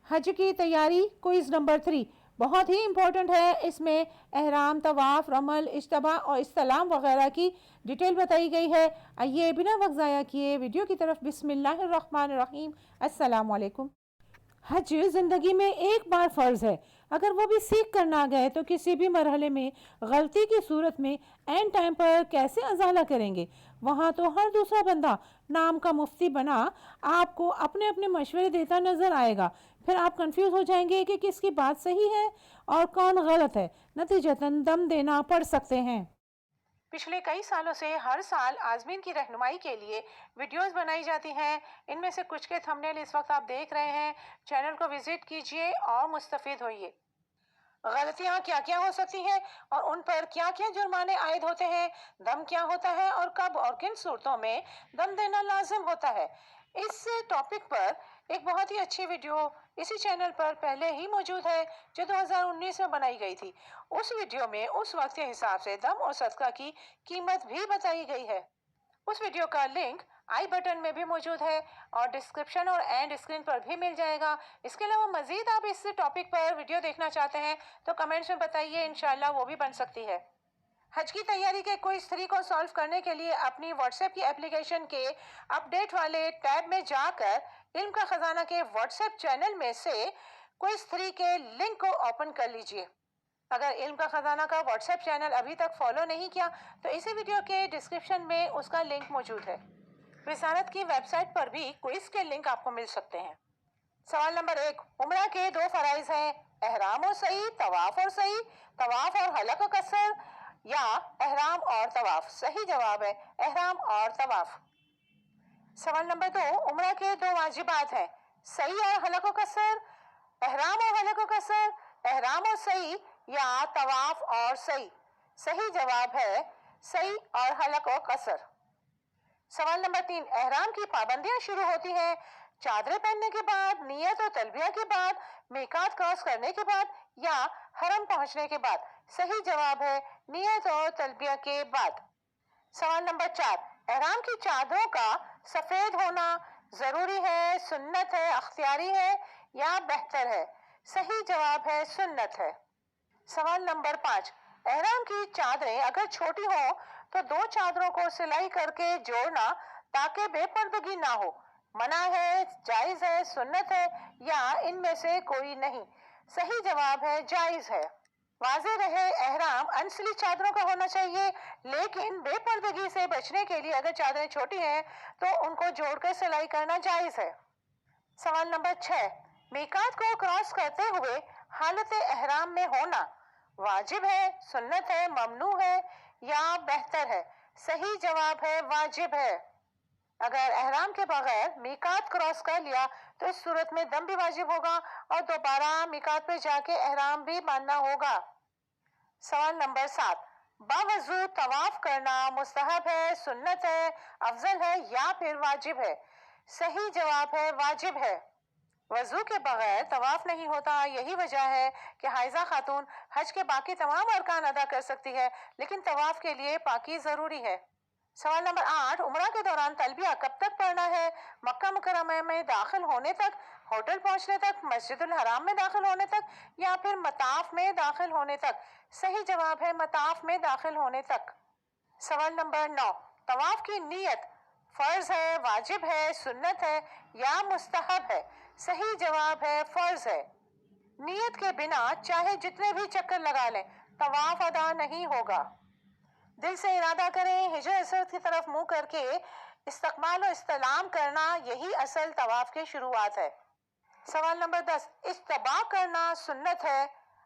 حج کی تیاری quiz number 3 بہت ہی امپورٹنٹ ہے. اس میں احرام، طواف، رمل، اجتباء اور استلام وغیرہ کی ڈیٹیل بتائی گئی ہے. آئیے بنا وقت ضائع کیے ویڈیو کی طرف. بسم اللہ الرحمن الرحیم. السلام علیکم. حج زندگی میں ایک بار فرض ہے. اگر وہ بھی سیکھ کر نہ گئے تو کسی بھی مرحلے میں غلطی کی صورت میں اینڈ ٹائم پر کیسے ازالہ کریں گے؟ وہاں تو ہر دوسرا بندہ نام کا مفتی بنا آپ کو اپنے اپنے مشورے دیتا نظر آئے گا. پھر آپ کنفیوز ہو جائیں گے کہ کس کی بات صحیح ہے اور کون غلط ہے. نتیجتاً دم دینا پڑ سکتے ہیں. پچھلے کئی سالوں سے ہر سال عازمین کی رہنمائی کے لیے ویڈیوز بنائی جاتی ہیں. ان میں سے کچھ کے تھمبنیل اس وقت آپ دیکھ رہے ہیں. چینل کو وزٹ کیجئے اور مستفید ہوئیے. غلطیاں کیا کیا ہو سکتی ہیں اور ان پر کیا کیا جرمانے عائد ہوتے ہیں؟ دم کیا ہوتا ہے اور کب اور کن صورتوں میں دم دینا لازم ہوتا ہے؟ اس ٹاپک پر ایک بہت ہی اچھی ویڈیو اسی چینل پر پہلے ہی موجود ہے جو 2019 میں بنائی گئی تھی. اس ویڈیو میں اس وقت کے حساب سے دم اور صدقہ کی قیمت بھی بتائی گئی ہے. اس ویڈیو کا لنک آئی بٹن میں بھی موجود ہے اور ڈسکرپشن اور اینڈ اسکرین پر بھی مل جائے گا. اس کے علاوہ مزید آپ اس ٹاپک پر ویڈیو دیکھنا چاہتے ہیں تو کمنٹس میں بتائیے، انشاءاللہ وہ بھی بن سکتی ہے. حج کی تیاری کے کوئز 3 کو سالو کرنے کے لیے اپنی واٹس ایپ کی اپلیکیشن کے اپڈیٹ والے ٹیب میں جا کر علم کا خزانہ کے واٹس ایپ چینل میں سے کوئز 3 کے لنک کو اوپن کر لیجئے. اگر علم کا خزانہ کا واٹس ایپ چینل ابھی تک فالو نہیں کیا تو اسی ویڈیو کے ڈسکرپشن میں اس کا لنک موجود ہے. رسالت کی ویب سائٹ پر بھی کوئز کے لنک آپ کو مل سکتے ہیں. سوال نمبر 1. عمرہ کے 2 فرائض ہیں، احرام اور سعی، طواف اور سعی، طواف اور حلق و قصر یا احرام اور طواف؟ صحیح جواب ہے احرام اور طواف. سوال نمبر 2. عمرہ کے 2 واجبات ہیں، سعی اور حلق و قصر، احرام اور حلق و قصر، احرام اور سعی یا طواف اور سعی؟ صحیح جواب ہے سعی اور حلق و قصر. سوال نمبر 3. احرام کی پابندیاں شروع ہوتی ہیں چادریں پہننے کے بعد، نیت اور تلبیہ کے بعد، میقات کراس کرنے کے بعد یا حرم پہنچنے کے بعد؟ صحیح جواب ہے نیت اور تلبیہ کے بعد. سوال نمبر 4. احرام کی چادروں کا سفید ہونا ضروری ہے، سنت ہے، اختیاری ہے یا بہتر ہے؟ صحیح جواب ہے سنت ہے. سوال نمبر 5. احرام کی چادریں اگر چھوٹی ہوں تو 2 چادروں کو سلائی کر کے جوڑنا تاکہ بے پردگی نہ ہو، منع ہے، جائز ہے، سنت ہے یا ان میں سے کوئی نہیں؟ صحیح جواب ہے جائز ہے. واضح رہے احرام انسلی چادروں کا ہونا چاہیے، لیکن بے پردگی سے بچنے کے لیے اگر چادریں چھوٹی ہیں تو ان کو جوڑ کر سلائی کرنا جائز ہے. سوال نمبر 6. میقات کو کراس کرتے ہوئے حالت احرام میں ہونا واجب ہے، سنت ہے، ممنوع ہے یا بہتر ہے؟ صحیح جواب ہے واجب ہے. اگر احرام کے بغیر میقات کراس کر لیا تو اس صورت میں دم بھی واجب ہوگا اور دوبارہ میقات پہ جا کے احرام بھی باندھنا ہوگا. سوال نمبر 7. باوضو طواف کرنا مستحب ہے، سنت ہے، افضل ہے یا پھر واجب ہے؟ صحیح جواب ہے واجب ہے. وضو کے بغیر طواف نہیں ہوتا. یہی وجہ ہے کہ حائضہ خاتون حج کے باقی تمام ارکان ادا کر سکتی ہے لیکن طواف کے لیے پاکی ضروری ہے. سوال نمبر 8. عمرہ کے دوران تلبیہ کب تک پڑھنا ہے؟ مکہ مکرمہ میں داخل ہونے تک، ہوٹل پہنچنے تک، مسجد الحرام میں داخل ہونے تک یا پھر مطاف میں داخل ہونے تک؟ صحیح جواب ہے مطاف میں داخل ہونے تک. سوال نمبر 9. طواف کی نیت فرض ہے، واجب ہے، سنت ہے یا مستحب ہے؟ صحیح جواب ہے فرض ہے. نیت کے بنا چاہے جتنے بھی چکر لگا لیں طواف ادا نہیں ہوگا. دل سے ارادہ کریں، حجر اسود کی طرف منہ کر کے استقبال و استلام کرنا، یہی اصل طواف کی شروعات ہے. سوال نمبر 10. اجتباء کرنا سنت ہے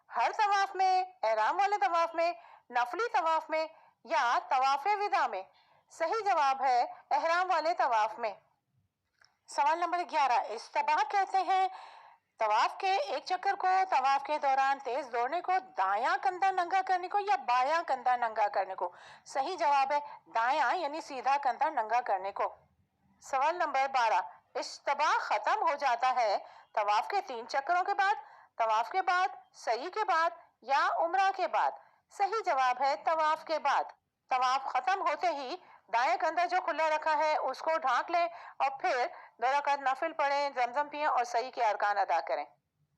ہر طواف میں، احرام والے طواف میں، نفلی طواف میں یا طواف وداع میں؟ صحیح جواب ہے احرام والے طواف میں. سوال نمبر 11. اجتباء کہتے ہیں طواف کے ایک چکر کو، طواف کے دوران تیز دوڑنے کو، دایاں کندھا ننگا کرنے کو یا بایاں کندھا ننگا کرنے کو؟ صحیح جواب ہے دایاں یعنی سیدھا کندھا ننگا کرنے کو. سوال نمبر 12. اجتباء ختم ہو جاتا ہے طواف کے 3 چکروں کے بعد، طواف کے بعد، سعی کے بعد یا عمرہ کے بعد؟ صحیح جواب ہے طواف کے بعد. طواف ختم ہوتے ہی دائیں کندھا جو کھلا رکھا ہے اس کو ڈھانک لیں اور پھر 2 رکعت نفل پڑھیں، زمزم پئیں اور سعی کے ارکان ادا کریں.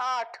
8।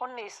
19,